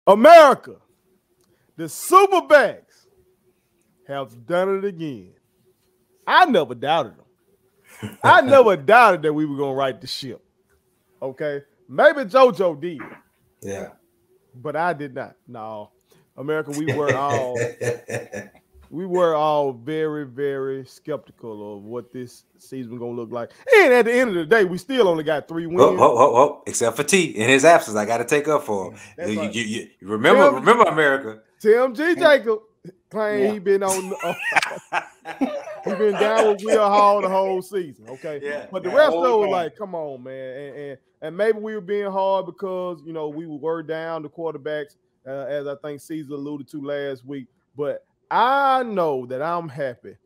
America, the Superbacks have done it again. I never doubted them. I never doubted that we were going to right the ship. Okay? Maybe JoJo did. Yeah. But I did not. No. America, we were all very, very skeptical of what this season was going to look like. And at the end of the day, we still only got 3 wins. Except for T. In his absence, I got to take up for him. Right. You remember America. Tim G. Jacob claimed he been on he been down with Will Hall the whole season. Okay. Yeah. But the rest of it was like, come on, man. And maybe we were being hard because, you know, we were down the quarterbacks, as I think Caesar alluded to last week. But I know that I'm happy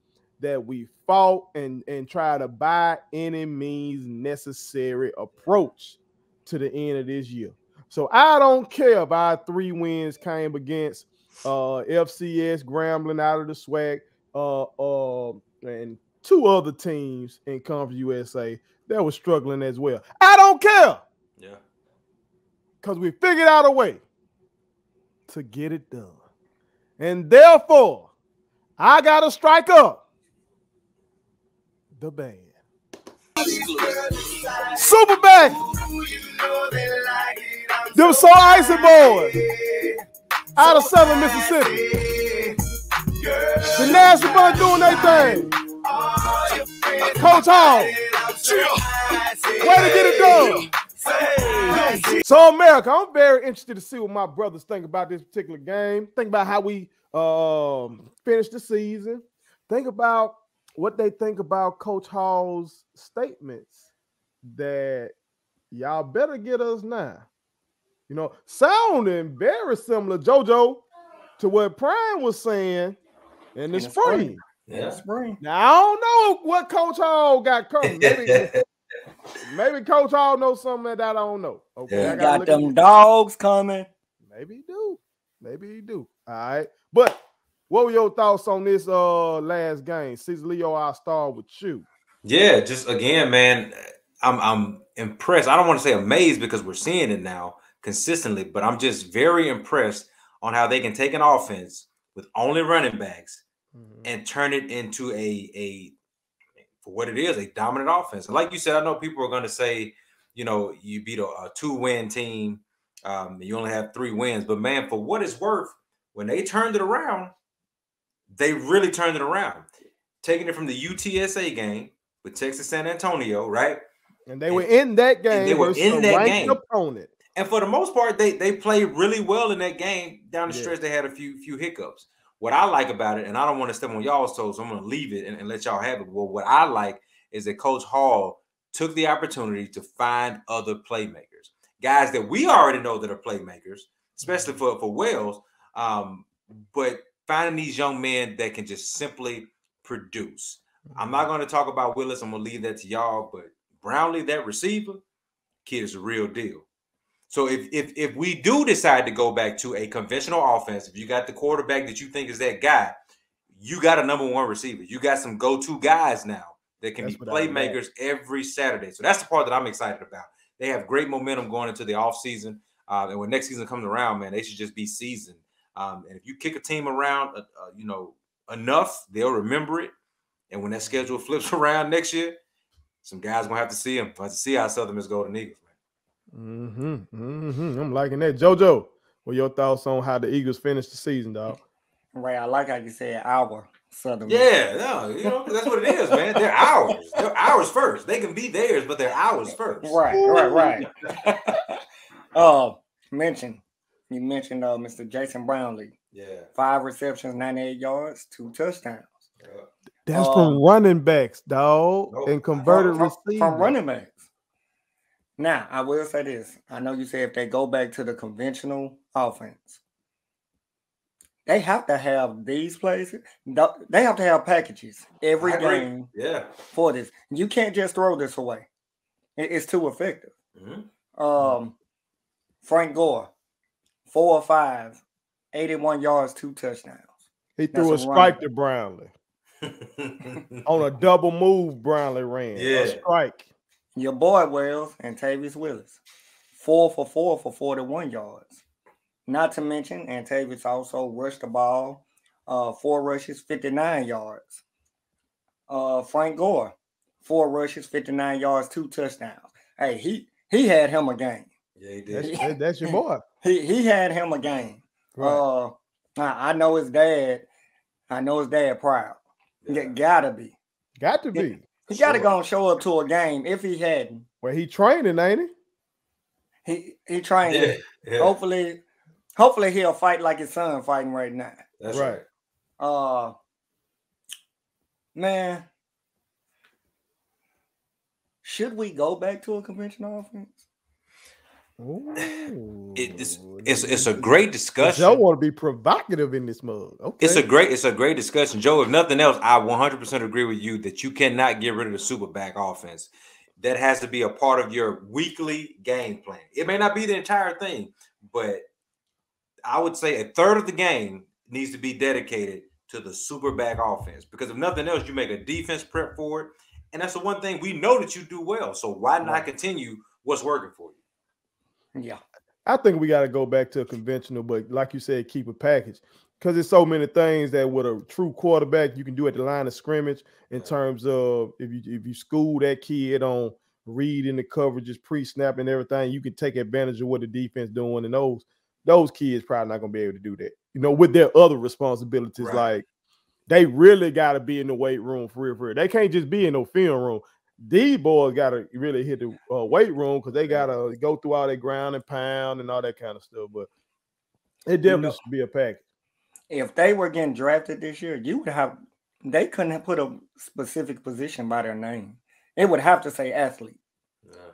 that we fought and tried to by any means necessary approach to the end of this year. So I don't care if our 3 wins came against FCS, Grambling out of the SWAC, and 2 other teams in Conference USA that were struggling as well. I don't care. Yeah. Because we figured out a way to get it done. And therefore, I got to strike up the band. Superback. Them So Icy Boys out of Southern Mississippi. The National Band doing their thing. Coach Hall. Way to get it done. So, America, I'm very interested to see what my brothers think about this particular game. Think about how we finished the season. Think about what they think about Coach Hall's statements that y'all better get us now. You know, sounding very similar, JoJo, to what Prime was saying in the spring. Yeah, spring. Now, I don't know what Coach Hall got coming. Maybe Coach Hall knows something that I don't know. Okay, yeah. Got them dogs coming. Maybe he do. Maybe he do. All right. But what were your thoughts on this last game? Cesar Leo, I'll start with you. Yeah, just again, man, I'm impressed. I don't want to say amazed because we're seeing it now consistently, but I'm just very impressed on how they can take an offense with only running backs and turn it into a for what it is, a dominant offense. And like you said, I know people are going to say, you know, you beat a 2-win team, you only have 3 wins, but man, for what it's worth, when they turned it around, they really turned it around, taking it from the UTSA game with Texas San Antonio, right? And they were in that game. They were in that game. Opponent. And for the most part, they played really well in that game. Down the stretch, they had a few hiccups. What I like about it, and I don't want to step on y'all's toes, so I'm going to leave it and let y'all have it. Well, what I like is that Coach Hall took the opportunity to find other playmakers, guys that we already know that are playmakers, especially for Wales, but finding these young men that can just simply produce. I'm not going to talk about Willis. I'm going to leave that to y'all, but Brownlee, that receiver, kid is a real deal. So if we do decide to go back to a conventional offense, if you got the quarterback that you think is that guy, you got a number 1 receiver. You got some go-to guys now that can be playmakers every Saturday. So that's the part that I'm excited about. They have great momentum going into the offseason. And when next season comes around, man, they should just be seasoned. And if you kick a team around, you know, enough, they'll remember it. And when that schedule flips around next year, some guys going to have to see them. Have to see how Southern Miss Golden Eagles. I'm liking that. JoJo, what your thoughts on how the Eagles finished the season, dog? Right, I like how you said our Southern. Yeah, no, you know, that's what it is, man. They're ours. They're ours first. They can be theirs, but they're ours first. Right. You mentioned Mr. Jason Brownlee. Yeah. 5 receptions, 98 yards, 2 touchdowns. Yeah. That's from running backs, dog, and converted receivers. From running backs. Now, I will say this. I know you say if they go back to the conventional offense, they have to have these plays. They have to have packages every game for this. You can't just throw this away. It's too effective. Frank Gore, 4 or 5, 81 yards, 2 touchdowns. He threw a strike to Brownlee. On a double move, Brownlee ran. A strike. Your boy Wells and Tavius Willis, 4 for 4 for 41 yards. Not to mention, Antavius also rushed the ball, 4 rushes, 59 yards. Frank Gore, 4 rushes, 59 yards, 2 touchdowns. Hey, he had him a game. Yeah, he did. That's your boy. He had him a game. Right. I know his dad. I know his dad proud. Yeah. Gotta be. Got to be. He gotta go and show up to a game. If he hadn't, Well, he training, ain't he training. Yeah. Hopefully he'll fight like his son fighting right now. That's right. Man, should we go back to a conventional offense? It's a great discussion. Joe want to be provocative in this mug. Okay. It's a great discussion, Joe. If nothing else, I 100% agree with you that you cannot get rid of the Superback offense. That has to be a part of your weekly game plan. It may not be the entire thing, but I would say a third of the game needs to be dedicated to the Superback offense, because if nothing else, you make a defense prep for it, and that's the one thing we know that you do well. So why not continue what's working for you? Yeah, I think we got to go back to a conventional, but like you said, keep a package, because there's so many things that with a true quarterback you can do at the line of scrimmage in terms of if you school that kid on reading the coverages, pre-snap and everything, you can take advantage of what the defense doing, and those kids probably not gonna be able to do that. With their other responsibilities, like they really got to be in the weight room for real. They can't just be in no film room. These boys got to really hit the weight room, because they got to go through all that ground and pound and all that kind of stuff. But it definitely should be a package. If they were getting drafted this year, they couldn't have put a specific position by their name. It would have to say athlete. Yeah.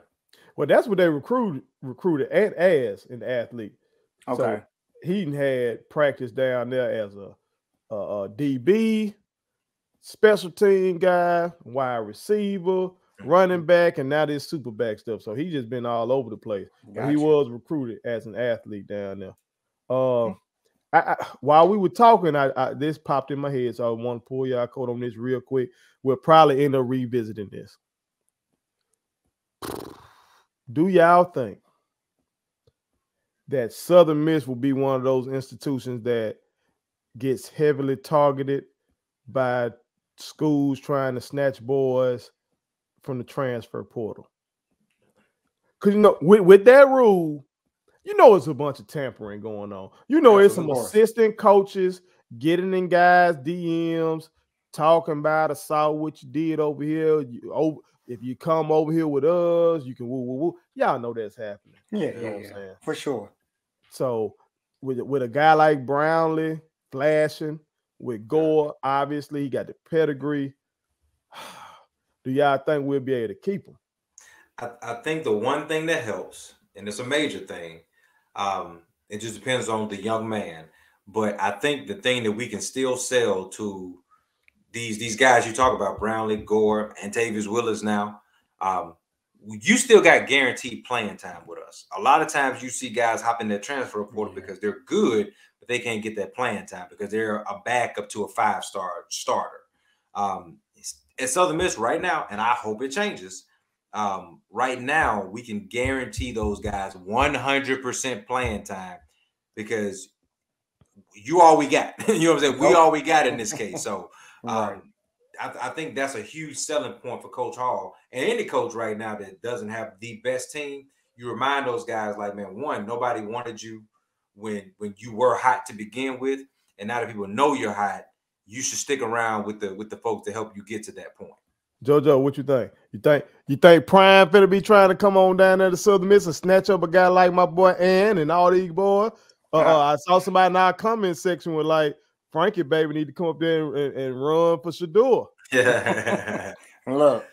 Well, that's what they recruited as an athlete. Okay. So he had practice down there as a DB, special team guy, wide receiver, running back, and now this Superback stuff. So he just been all over the place. Gotcha. But he was recruited as an athlete down there. While we were talking, this popped in my head, so I want to pull y'all code on this real quick. We'll probably end up revisiting this. Do y'all think that Southern Miss will be one of those institutions that gets heavily targeted by schools trying to snatch boys from the transfer portal? Because, with that rule, it's a bunch of tampering going on. It's some assistant coaches getting in guys' DMs, talking about I saw what you did over here. If you come over here with us, you can woo. Y'all know that's happening. Yeah, for sure. So with a guy like Brownlee flashing, with Gore, obviously he got the pedigree. Do y'all think we'll be able to keep him? I think the one thing that helps, and it's a major thing, it just depends on the young man. But I think the thing that we can still sell to these guys you talk about, Brownlee, Gore, Antavius Willis now, you still got guaranteed playing time with us. A lot of times you see guys hop in their transfer portal because they're good, but they can't get that playing time because they're a backup to a 5-star starter. At Southern Miss right now, and I hope it changes, right now we can guarantee those guys 100% playing time because you all we got. You know what I'm saying? We all we got in this case. So I think that's a huge selling point for Coach Hall and any coach right now that doesn't have the best team. You remind those guys like, man, one, nobody wanted you when you were hot to begin with, and now that people know you're hot, you should stick around with the folks to help you get to that point. JoJo, what you think? You think Prime finna be trying to come on down there to Southern Miss and snatch up a guy like my boy Ann and all these boys? I saw somebody in our comment section with like, Frankie baby need to come up there and run for Shador. Yeah. Look.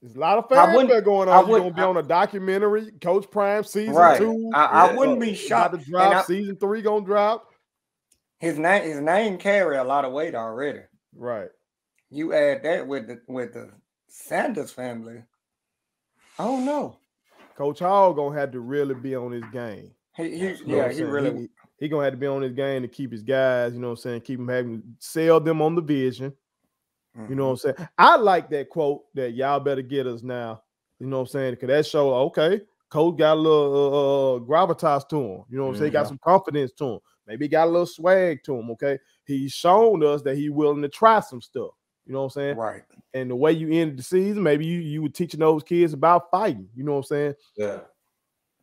There's a lot of fanfare going on. You're going to be on a documentary, Coach Prime season 2. I wouldn't be shocked. To drop. Season 3 going to drop. His name carry a lot of weight already. Right. You add that with the Sanders family. I don't know. Coach Hall going to have to really be on his game. He gonna have to be on his game to keep his guys, you know what I'm saying, keep them sell them on the vision. You know what I'm saying? I like that quote that y'all better get us now. You know what I'm saying? Because that show, okay, Coach got a little gravitas to him. You know what I'm saying? He got some confidence to him. Maybe he got a little swag to him, okay? He's shown us that he's willing to try some stuff. You know what I'm saying? Right. And the way you ended the season, maybe you were teaching those kids about fighting. You know what I'm saying? Yeah.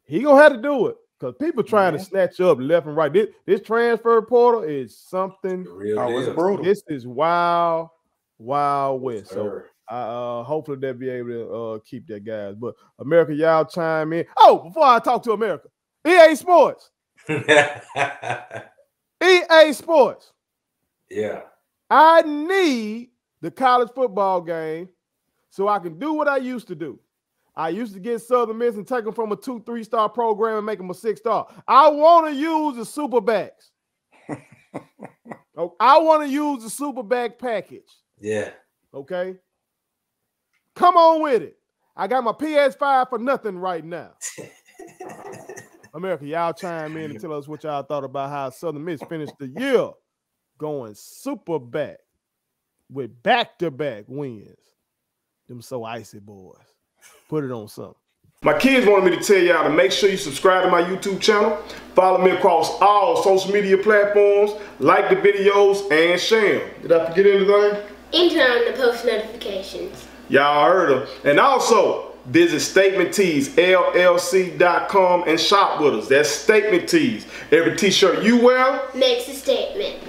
He gonna have to do it because people trying to snatch up left and right. This transfer portal is something it's brutal. This is wild west. So hopefully they'll be able to keep that, guys. But America, y'all chime in. Oh, before I talk to America, EA Sports. EA Sports. Yeah. I need the college football game so I can do what I used to do. I used to get Southern Miss and take them from a 2-3 star program and make them a 6-star. I want to use the Superbacks. I want to use the Superback package. Yeah. Okay. Come on with it. I got my PS5 for nothing right now. America, y'all chime in and tell us what y'all thought about how Southern Miss finished the year going Superback with back-to-back wins. Them so icy boys. Put it on something. My kids wanted me to tell y'all to make sure you subscribe to my YouTube channel, follow me across all social media platforms, like the videos, and share them. Did I forget anything? And turn on the post notifications. Y'all heard them. And also, visit StatementTeesLLC.com and shop with us. That's Statement Tees. Every t-shirt you wear makes a statement.